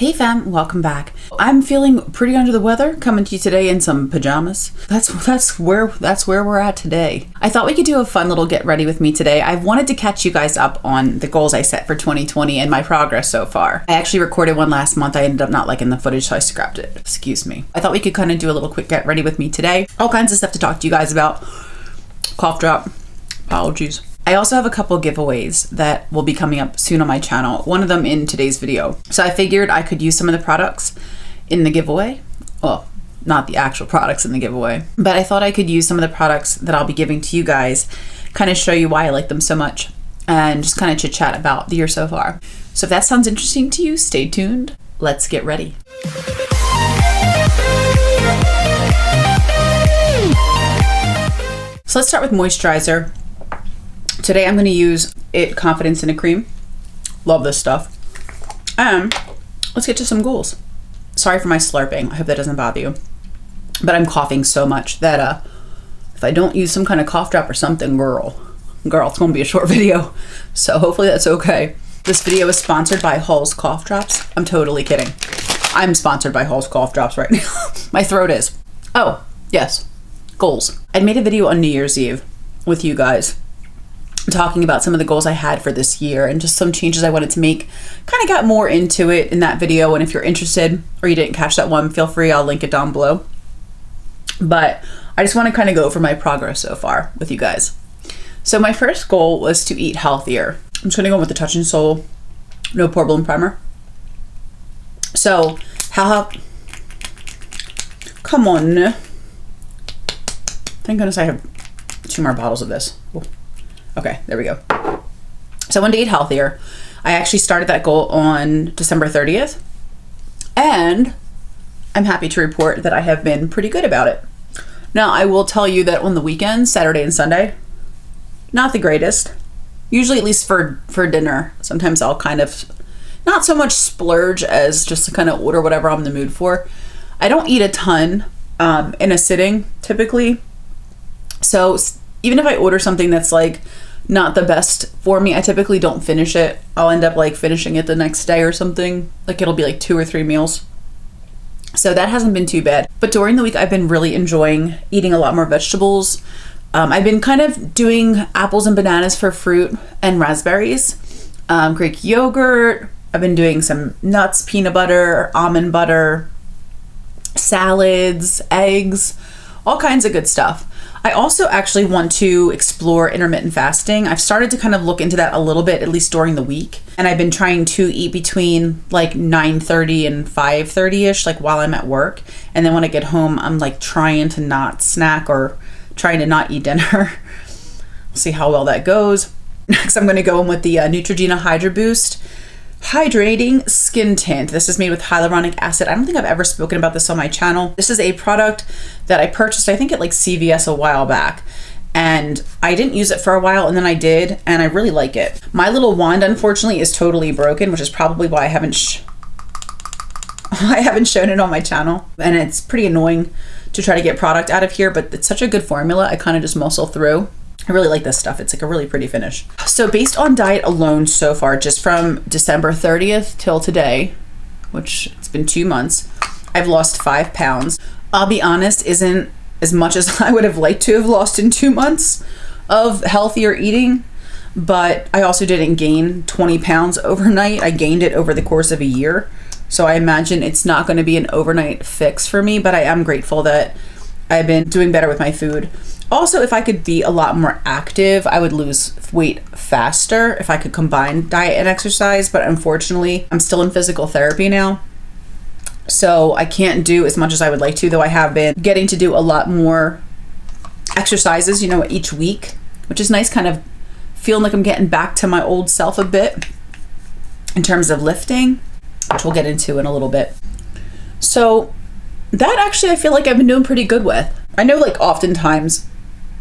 Hey fam, welcome back. I'm feeling pretty under the weather, coming to you today in some pajamas. That's where we're at today. I thought we could do a fun little get ready with me today. I wanted to catch you guys up on the goals I set for 2020 and my progress so far. I actually recorded one last month. I ended up not liking the footage, so I scrapped it. Excuse me. I thought we could kind of do a little quick get ready with me today. All kinds of stuff to talk to you guys about. Cough drop. Apologies. I also have a couple giveaways that will be coming up soon on my channel, one of them in today's video. So I figured I could use some of the products in the giveaway. Well, not the actual products in the giveaway, but I thought I could use some of the products that I'll be giving to you guys, kind of show you why I like them so much, and just kind of chit chat about the year so far. So if that sounds interesting to you, stay tuned. Let's get ready. So let's start with moisturizer. Today I'm going to use It Confidence in a Cream. Love this stuff. Let's get to some goals. Sorry for my slurping. I hope that doesn't bother you. But I'm coughing so much that if I don't use some kind of cough drop or something, girl, it's going to be a short video. So hopefully that's okay. This video is sponsored by Hall's Cough Drops. I'm totally kidding. I'm sponsored by Hall's Cough Drops right now. My throat is. Oh, yes. Goals. I made a video on New Year's Eve with you guys, talking about some of the goals I had for this year and just some changes I wanted to make. Kind of got more into it in that video, and if you're interested or you didn't catch that one, feel free, I'll link it down below. But I just want to kind of go over my progress so far with you guys. So my first goal was to eat healthier. I'm just going to go with the Touch in Sol No Pore Bloom Primer. So come on. Thank goodness I have 2 more bottles of this. Ooh. Okay, there we go. So I wanted to eat healthier. I actually started that goal on December 30th, and I'm happy to report that I have been pretty good about it. Now, I will tell you that on the weekends, Saturday and Sunday, not the greatest. Usually, at least for dinner, sometimes I'll kind of, not so much splurge as just to kind of order whatever I'm in the mood for. I don't eat a ton in a sitting, typically. So even if I order something that's like not the best for me, I typically don't finish it. I'll end up like finishing it the next day or something. Like it'll be like 2 or 3 meals. So that hasn't been too bad. But during the week, I've been really enjoying eating a lot more vegetables. I've been kind of doing apples and bananas for fruit and raspberries. Greek yogurt. I've been doing some nuts, peanut butter, almond butter, salads, eggs, all kinds of good stuff. I also actually want to explore intermittent fasting. I've started to kind of look into that a little bit, at least during the week. And I've been trying to eat between like 9:30 and 5:30-ish, like while I'm at work. And then when I get home, I'm like trying to not snack or trying to not eat dinner. See how well that goes. Next, I'm going to go in with the Neutrogena Hydra Boost Hydrating Skin Tint. This is made with hyaluronic acid. I don't think I've ever spoken about this on my channel. This is a product that I purchased, I think at like CVS a while back. And I didn't use it for a while, and then I did, and I really like it. My little wand, unfortunately, is totally broken, which is probably why I haven't shown it on my channel. And it's pretty annoying to try to get product out of here, but it's such a good formula. I kind of just muscle through. I really like this stuff. It's like a really pretty finish. So based on diet alone so far, just from December 30th till today, which it's been 2 months, I've lost 5 pounds. I'll be honest, isn't as much as I would have liked to have lost in 2 months of healthier eating, but I also didn't gain 20 pounds overnight. I gained it over the course of a year. So I imagine it's not going to be an overnight fix for me, but I am grateful that I've been doing better with my food. Also, if I could be a lot more active, I would lose weight faster if I could combine diet and exercise. But unfortunately, I'm still in physical therapy now, so I can't do as much as I would like to, though I have been getting to do a lot more exercises, each week, which is nice, kind of feeling like I'm getting back to my old self a bit in terms of lifting, which we'll get into in a little bit. So that actually I feel like I've been doing pretty good with. I know like oftentimes,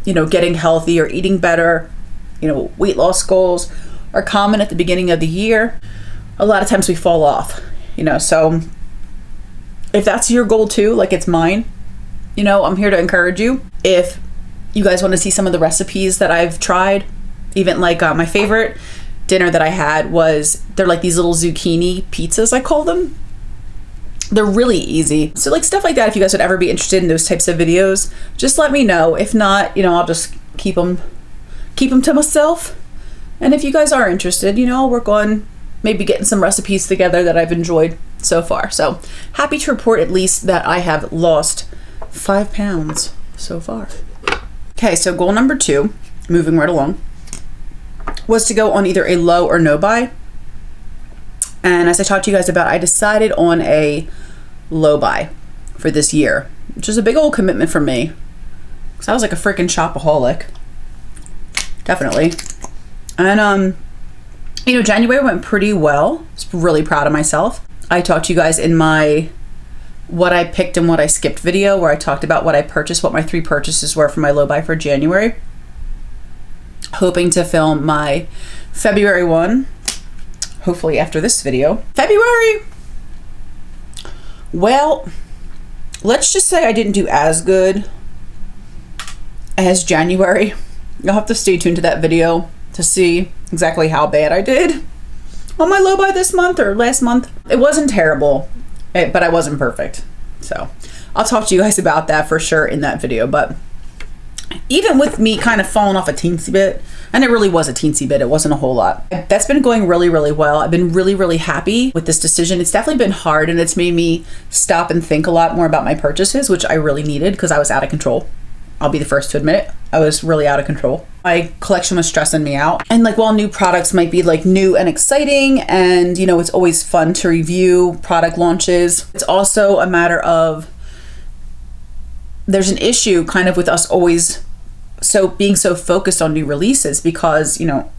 getting healthy or eating better, weight loss goals are common at the beginning of the year. A lot of times we fall off, so if that's your goal too, like it's mine, I'm here to encourage you. If you guys want to see some of the recipes that I've tried, even like my favorite dinner that I had was, they're like these little zucchini pizzas, I call them. They're really easy. So like stuff like that, if you guys would ever be interested in those types of videos, just let me know. If not, you know, I'll just keep them to myself. And if you guys are interested, you know, I'll work on maybe getting some recipes together that I've enjoyed so far. So happy to report at least that I have lost 5 pounds so far. Okay, so goal number 2, moving right along, was to go on either a low or no buy. And as I talked to you guys about, I decided on a low buy for this year, which is a big old commitment for me, because I was like a freaking shopaholic. Definitely. And you know, January went pretty well. I was really proud of myself. I talked to you guys in my what I picked and what I skipped video, where I talked about what I purchased, what my 3 purchases were for my low buy for January. Hoping to film my February one, hopefully after this video. February! Well, let's just say I didn't do as good as January. You'll have to stay tuned to that video to see exactly how bad I did on my low buy this month or last month. It wasn't terrible, but I wasn't perfect. So I'll talk to you guys about that for sure in that video. But even with me kind of falling off a teensy bit, and it really was a teensy bit, it wasn't a whole lot. That's been going really, really well. I've been really, really happy with this decision. It's definitely been hard, and it's made me stop and think a lot more about my purchases, which I really needed because I was out of control. I'll be the first to admit it. I was really out of control. My collection was stressing me out. And like, while new products might be like new and exciting, and you know, it's always fun to review product launches, it's also a matter of, there's an issue kind of with us always being so focused on new releases, because, you know,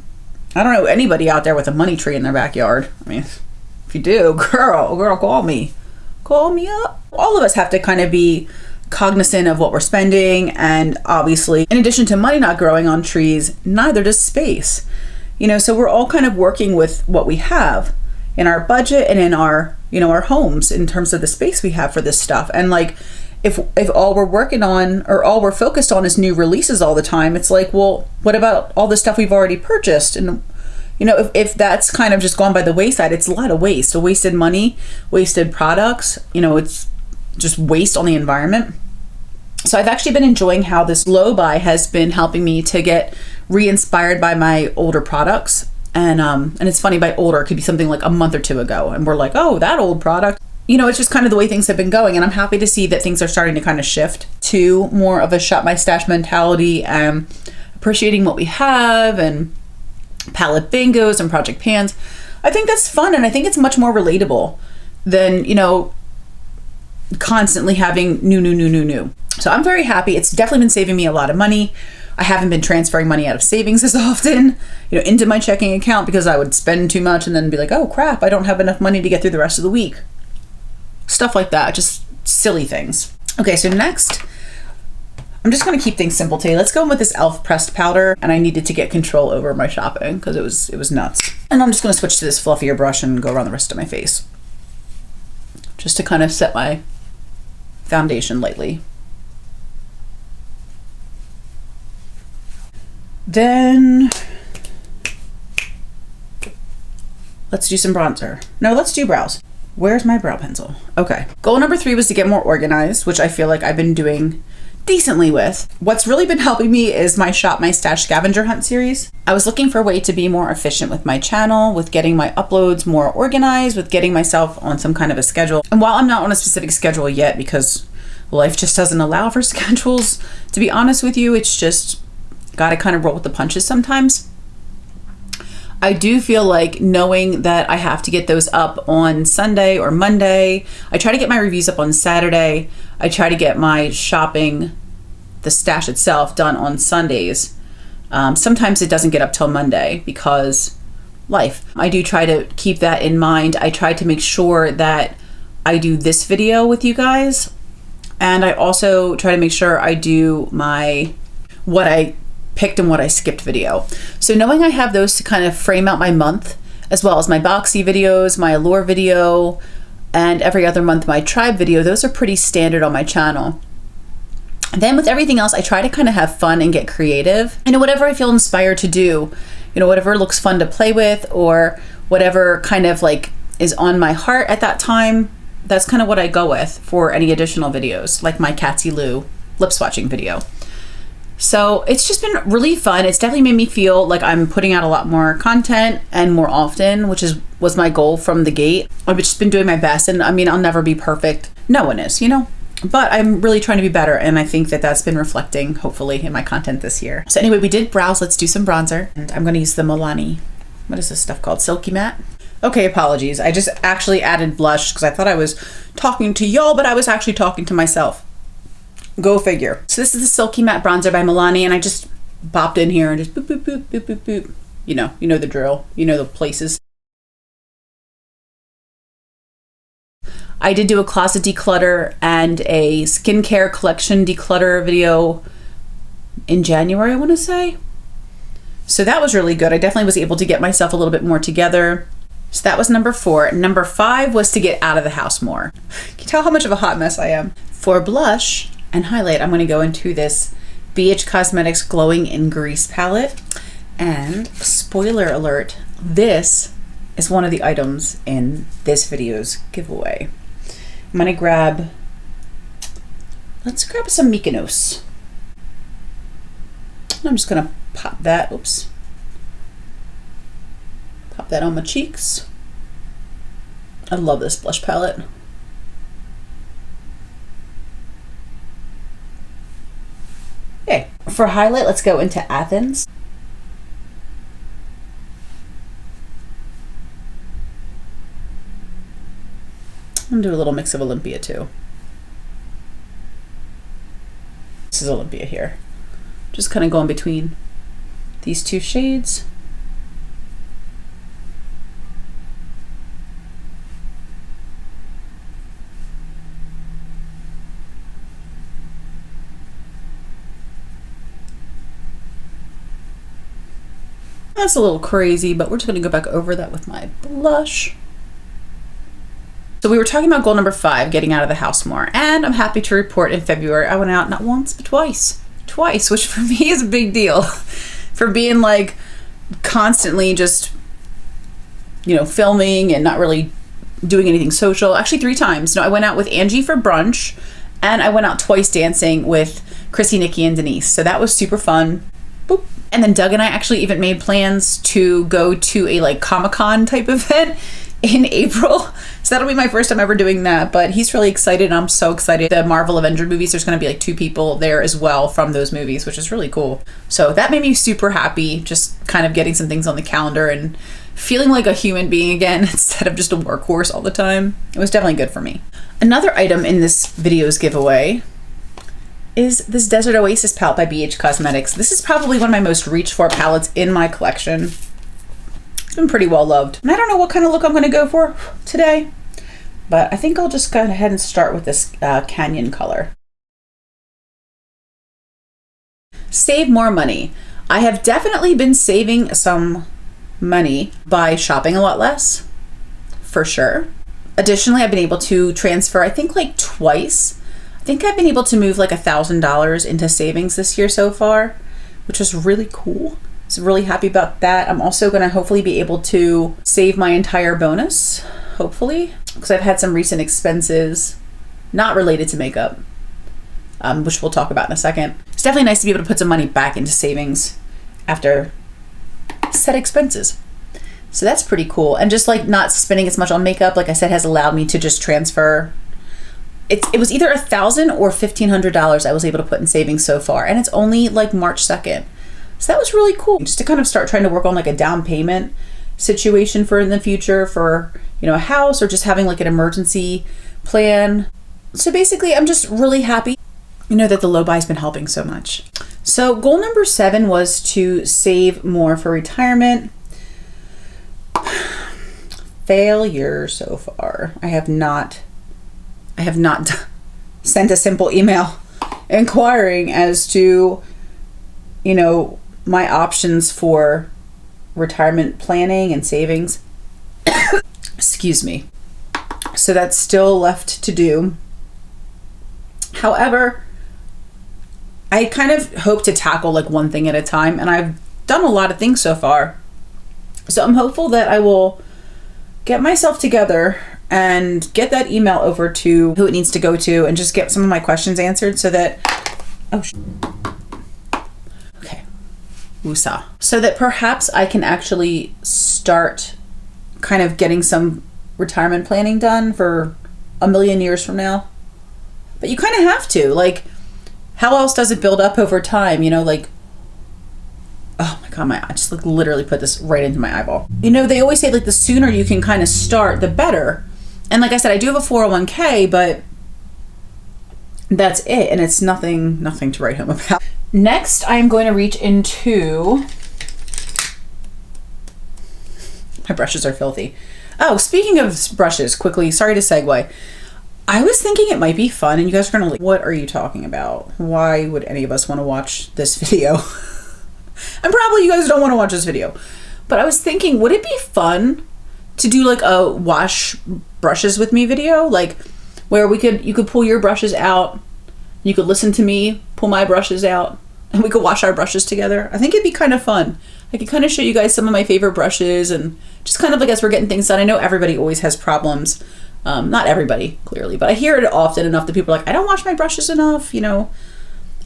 I don't know anybody out there with a money tree in their backyard. I mean, if you do, girl, call me up. All of us have to kind of be cognizant of what we're spending, and obviously, in addition to money not growing on trees, neither does space. You know, so we're all kind of working with what we have in our budget and in our, you know, our homes in terms of the space we have for this stuff. And like, if all we're working on or all we're focused on is new releases all the time, it's like, well, what about all the stuff we've already purchased? And you know, if that's kind of just gone by the wayside, it's a lot of waste, wasted money, wasted products. You know, it's just waste on the environment. So I've actually been enjoying how this low buy has been helping me to get re-inspired by my older products. And it's funny, by older, it could be something like a month or 2 ago, and we're like, oh, that old product. You know, it's just kind of the way things have been going, and I'm happy to see that things are starting to kind of shift to more of a shop my stash mentality, and appreciating what we have, and palette bingos and project pans. I think that's fun, and I think it's much more relatable than, you know, constantly having new. So I'm very happy. It's definitely been saving me a lot of money. I haven't been transferring money out of savings as often, you know, into my checking account, because I would spend too much and then be like, oh crap, I don't have enough money to get through the rest of the week. Stuff like that, just silly things. Okay, so next, I'm just gonna keep things simple today. Let's go in with this e.l.f. pressed powder, and I needed to get control over my shopping because it was nuts. And I'm just gonna switch to this fluffier brush and go around the rest of my face, just to kind of set my foundation lightly. Then let's do some bronzer. No, let's do brows. Where's my brow pencil? Okay. Goal number 3 was to get more organized, which I feel like I've been doing decently with. What's really been helping me is my Shop My Stash scavenger hunt series. I was looking for a way to be more efficient with my channel, with getting my uploads more organized, with getting myself on some kind of a schedule. And while I'm not on a specific schedule yet, because life just doesn't allow for schedules, to be honest with you, it's just gotta kind of roll with the punches sometimes. I do feel like, knowing that I have to get those up on Sunday or Monday, I try to get my reviews up on Saturday. I try to get my shopping, the stash itself, done on Sundays. Sometimes it doesn't get up till Monday because life. I do try to keep that in mind. I try to make sure that I do this video with you guys, and I also try to make sure I do my what I picked and what I skipped video. So knowing I have those to kind of frame out my month, as well as my boxy videos, my allure video, and every other month my tribe video, those are pretty standard on my channel. Then with everything else, I try to kind of have fun and get creative. You know, whatever I feel inspired to do, you know, whatever looks fun to play with, or whatever kind of like is on my heart at that time, that's kind of what I go with for any additional videos, like my Catsy Lou lip swatching video. So it's just been really fun. It's definitely made me feel like I'm putting out a lot more content and more often, which was my goal from the gate. I've just been doing my best, and I mean, I'll never be perfect. No one is, you know? But I'm really trying to be better, and I think that that's been reflecting, hopefully, in my content this year. So anyway, we did brows. Let's do some bronzer. And I'm going to use the Milani, what is this stuff called? Silky Matte? Okay, apologies. I just actually added blush because I thought I was talking to y'all, but I was actually talking to myself. Go figure. So this is the Silky Matte Bronzer by Milani, and I just bopped in here and just boop, boop, boop, boop, boop, boop. You know the drill. You know the places. I did do a closet declutter and a skincare collection declutter video in January, I want to say. So that was really good. I definitely was able to get myself a little bit more together. So that was number 4. Number 5 was to get out of the house more. Can you tell how much of a hot mess I am? For blush and highlight, I'm going to go into this BH Cosmetics Glowing in Grease palette. And spoiler alert, this is one of the items in this video's giveaway. I'm going to let's grab some Mykonos. I'm just going to pop that, oops. Pop that on my cheeks. I love this blush palette. Okay, for highlight, let's go into Athens. I'm gonna do a little mix of Olympia too. This is Olympia here. Just kind of going between these two shades. That's a little crazy, but we're just going to go back over that with my blush. So we were talking about goal number 5, getting out of the house more. And I'm happy to report in February, I went out not once, but twice. Twice, which for me is a big deal. For being like constantly just, filming and not really doing anything social. Actually 3 times. No, I went out with Angie for brunch, and I went out twice dancing with Chrissy, Nikki, and Denise. So that was super fun. Boop. And then Doug and I actually even made plans to go to a Comic-Con type event in April. So that'll be my first time ever doing that, but he's really excited and I'm so excited. The Marvel Avenger movies, there's going to be 2 people there as well from those movies, which is really cool. So that made me super happy, just kind of getting some things on the calendar and feeling like a human being again instead of just a workhorse all the time. It was definitely good for me. Another item in this video's giveaway is this Desert Oasis palette by BH Cosmetics. This is probably one of my most reached for palettes in my collection. It's been pretty well loved. And I don't know what kind of look I'm going to go for today, but I think I'll just go ahead and start with this Canyon color. Save more money. I have definitely been saving some money by shopping a lot less, for sure. Additionally, I've been able to transfer, I think twice. I think I've been able to move $1,000 into savings this year so far, which was really cool. So really happy about that. I'm also going to hopefully be able to save my entire bonus, hopefully, because I've had some recent expenses not related to makeup, which we'll talk about in a second. It's definitely nice to be able to put some money back into savings after set expenses. So that's pretty cool. And just not spending as much on makeup, like I said, has allowed me to just transfer. It was either $1,000 or $1,500 I was able to put in savings so far, and it's only March 2nd. So that was really cool, just to kind of start trying to work on a down payment situation for in the future for, a house, or just having an emergency plan. So basically, I'm just really happy, that the low buy's been helping so much. So goal number 7 was to save more for retirement. Failure so far. I have not sent a simple email inquiring as to, my options for retirement planning and savings. Excuse me. So that's still left to do. However, I kind of hope to tackle one thing at a time, and I've done a lot of things so far. So I'm hopeful that I will get myself together and get that email over to who it needs to go to and just get some of my questions answered so that, okay, woosah. So that perhaps I can actually start kind of getting some retirement planning done for a million years from now. But you kind of have to, like, how else does it build up over time? You know, like, oh my God, I just like literally put this right into my eyeball. You know, they always say like the sooner you can kind of start, the better. And like I said, I do have a 401k, but that's it. And it's nothing to write home about. Next, I'm going to reach into, my brushes are filthy. Oh, speaking of brushes, quickly, sorry to segue. I was thinking it might be fun, and you guys are going to like, what are you talking about? Why would any of us want to watch this video? And probably you guys don't want to watch this video. But I was thinking, would it be fun to do like a wash brushes with me video? Like where you could pull your brushes out, you could listen to me pull my brushes out, and we could wash our brushes together. I think it'd be kind of fun. I could kind of show you guys some of my favorite brushes and just kind of like as we're getting things done. I know everybody always has problems. Not everybody, clearly, but I hear it often enough that people are like, I don't wash my brushes enough, you know.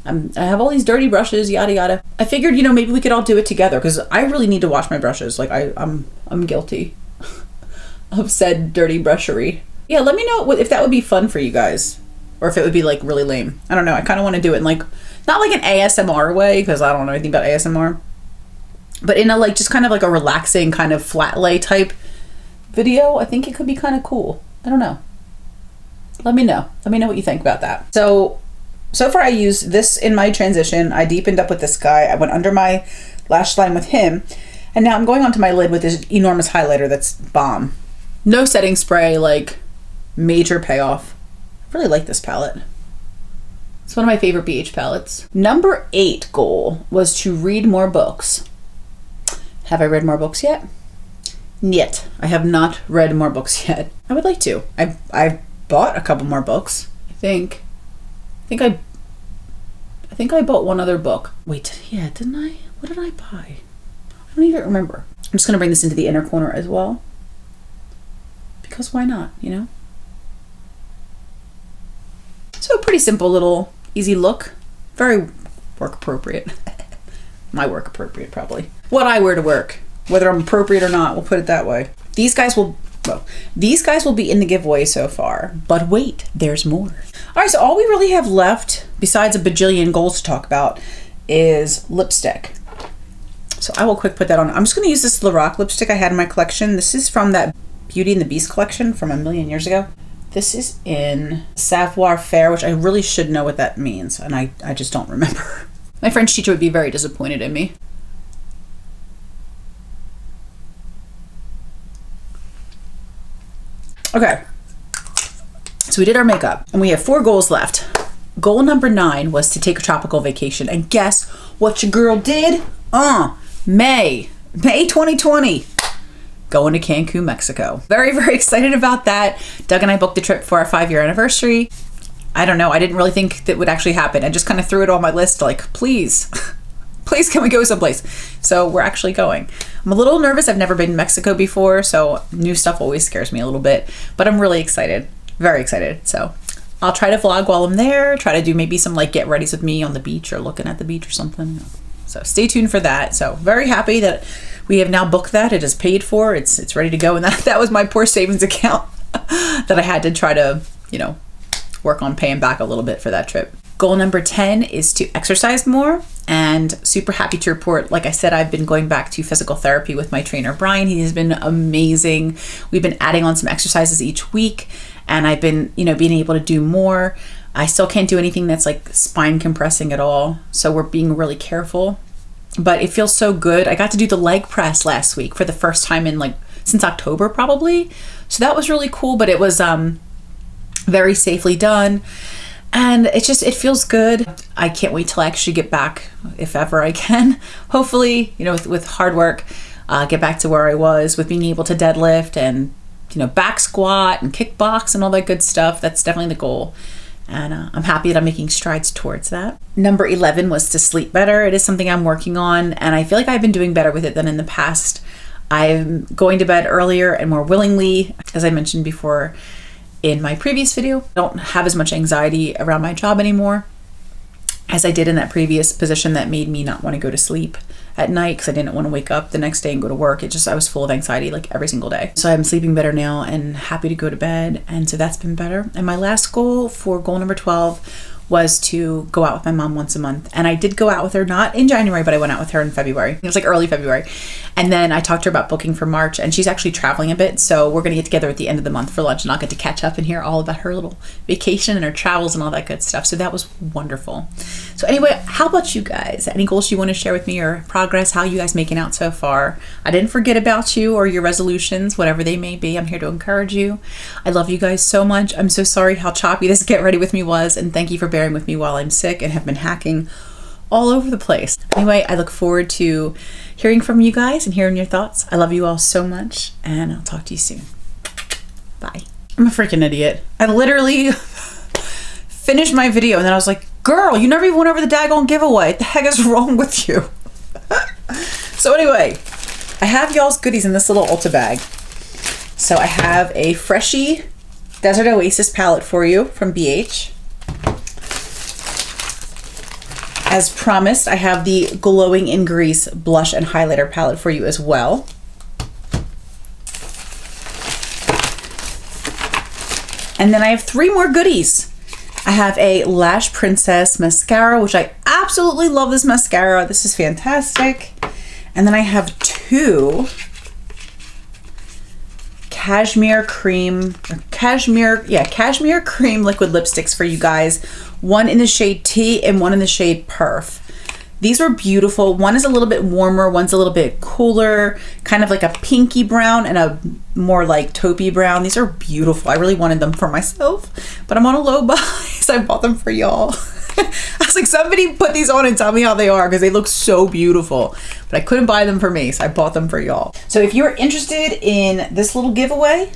I have all these dirty brushes, yada yada. I figured, you know, maybe we could all do it together because I really need to wash my brushes. Like I'm guilty of said dirty brushery. Yeah, let me know if that would be fun for you guys, or if it would be like really lame. I don't know. I kind of want to do it in like not like an ASMR way because I don't know anything about ASMR, but in a like just kind of like a relaxing kind of flat lay type video. I think it could be kind of cool. I don't know. Let me know. Let me know what you think about that. So far I used this in my transition. I deepened up with this guy. I went under my lash line with him. And now I'm going onto my lid with this enormous highlighter that's bomb. No setting spray, like major payoff. I really like this palette. It's one of my favorite BH palettes. Number 8 goal was to read more books. Have I read more books yet? Yet. I have not read more books yet. I would like to. I bought a couple more books. I think I bought one other book. Wait, yeah, didn't I? What did I buy? I don't even remember. I'm just gonna bring this into the inner corner as well. Because why not, you know? So a pretty simple little easy look. Very work appropriate. My work appropriate, probably. What I wear to work. Whether I'm appropriate or not, we'll put it that way. These guys will be in the giveaway so far, but wait, there's more. All right, so all we really have left, besides a bajillion goals to talk about, is lipstick. So I will quick put that on. I'm just gonna use this Lorac lipstick I had in my collection. This is from that Beauty and the Beast collection from a million years ago. This is in Savoir Faire, which I really should know what that means, and I just don't remember. My French teacher would be very disappointed in me. Okay, so we did our makeup and we have 4 goals left. Goal number 9 was to take a tropical vacation, and guess what your girl did? May 2020, going to Cancun, Mexico. Very, very excited about that. Doug and I booked the trip for our 5-year anniversary. I don't know, I didn't really think that would actually happen. I just kind of threw it on my list like, please can we go someplace? So we're actually going. I'm a little nervous. I've never been to Mexico before, so new stuff always scares me a little bit, but I'm really excited, very excited. So I'll try to vlog while I'm there, try to do maybe some like get readies with me on the beach or looking at the beach or something. So stay tuned for that. So very happy that we have now booked that. It is paid for, it's ready to go. And that was my poor savings account that I had to try to, you know, work on paying back a little bit for that trip. Goal number 10 is to exercise more, and super happy to report, like I said, I've been going back to physical therapy with my trainer, Brian. He has been amazing. We've been adding on some exercises each week, and I've been, you know, being able to do more. I still can't do anything that's like spine compressing at all, so we're being really careful, but it feels so good. I got to do the leg press last week for the first time in like, since October probably. So that was really cool, but it was very safely done. And it feels good. I can't wait till I actually get back, if ever I can. Hopefully, you know, with hard work, get back to where I was with being able to deadlift and, you know, back squat and kickbox and all that good stuff. That's definitely the goal. And I'm happy that I'm making strides towards that. Number 11 was to sleep better. It is something I'm working on, and I feel like I've been doing better with it than in the past. I'm going to bed earlier and more willingly. As I mentioned before in my previous video, I don't have as much anxiety around my job anymore as I did in that previous position that made me not want to go to sleep at night because I didn't want to wake up the next day and go to work. I was full of anxiety like every single day. So I'm sleeping better now and happy to go to bed. And so that's been better. And my last goal number 12 was to go out with my mom once a month. And I did go out with her, not in January, but I went out with her in February. It was like early February. And then I talked to her about booking for March, and she's actually traveling a bit. So we're gonna get together at the end of the month for lunch, and I'll get to catch up and hear all about her little vacation and her travels and all that good stuff. So that was wonderful. So anyway, how about you guys? Any goals you want to share with me or progress? How are you guys making out so far? I didn't forget about you or your resolutions, whatever they may be. I'm here to encourage you. I love you guys so much. I'm so sorry how choppy this get ready with me was, and thank you for bearing with me while I'm sick and have been hacking all over the place. Anyway, I look forward to hearing from you guys and hearing your thoughts. I love you all so much, and I'll talk to you soon. Bye. I'm a freaking idiot. I literally finished my video and then I was like, girl, you never even went over the daggone giveaway. What the heck is wrong with you? So anyway, I have y'all's goodies in this little Ulta bag. So I have a Freshie Desert Oasis palette for you from BH. As promised, I have the Glowing in Grease blush and highlighter palette for you as well. And then I have 3 more goodies. I have a Lash Princess mascara, which I absolutely love this mascara. This is fantastic. And then I have 2 cashmere cream liquid lipsticks for you guys. One in the shade Tea and one in the shade Perf. These are beautiful. One is a little bit warmer, one's a little bit cooler, kind of like a pinky brown and a more like taupey brown. These are beautiful. I really wanted them for myself, but I'm on a low buy, so I bought them for y'all. I was like, somebody put these on and tell me how they are because they look so beautiful, but I couldn't buy them for me, so I bought them for y'all. So if you're interested in this little giveaway,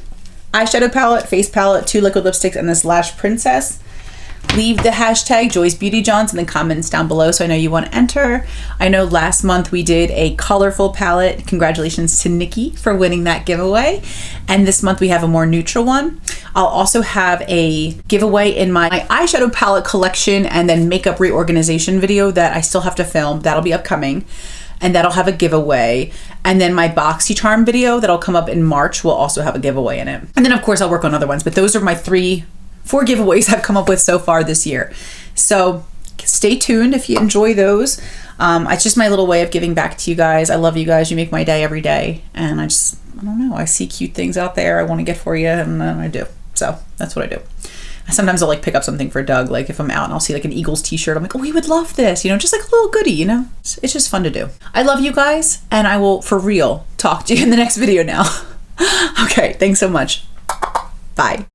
eyeshadow palette, face palette, 2 liquid lipsticks, and this Lash Princess, leave the hashtag Joy's Beauty Johns in the comments down below so I know you want to enter. I know last month we did a colorful palette. Congratulations to Nikki for winning that giveaway. And this month we have a more neutral one. I'll also have a giveaway in my eyeshadow palette collection and then makeup reorganization video that I still have to film. That'll be upcoming. And that'll have a giveaway. And then my BoxyCharm video that'll come up in March will also have a giveaway in it. And then of course I'll work on other ones, but those are my 4 giveaways I've come up with so far this year. So stay tuned if you enjoy those. It's just my little way of giving back to you guys. I love you guys. You make my day every day. And I don't know, I see cute things out there I want to get for you, and I do. So that's what I do. Sometimes I'll like pick up something for Doug, like if I'm out and I'll see like an Eagles t-shirt, I'm like, oh, he would love this, you know, just like a little goodie, you know. It's just fun to do. I love you guys, and I will for real talk to you in the next video now. Okay, thanks so much. Bye.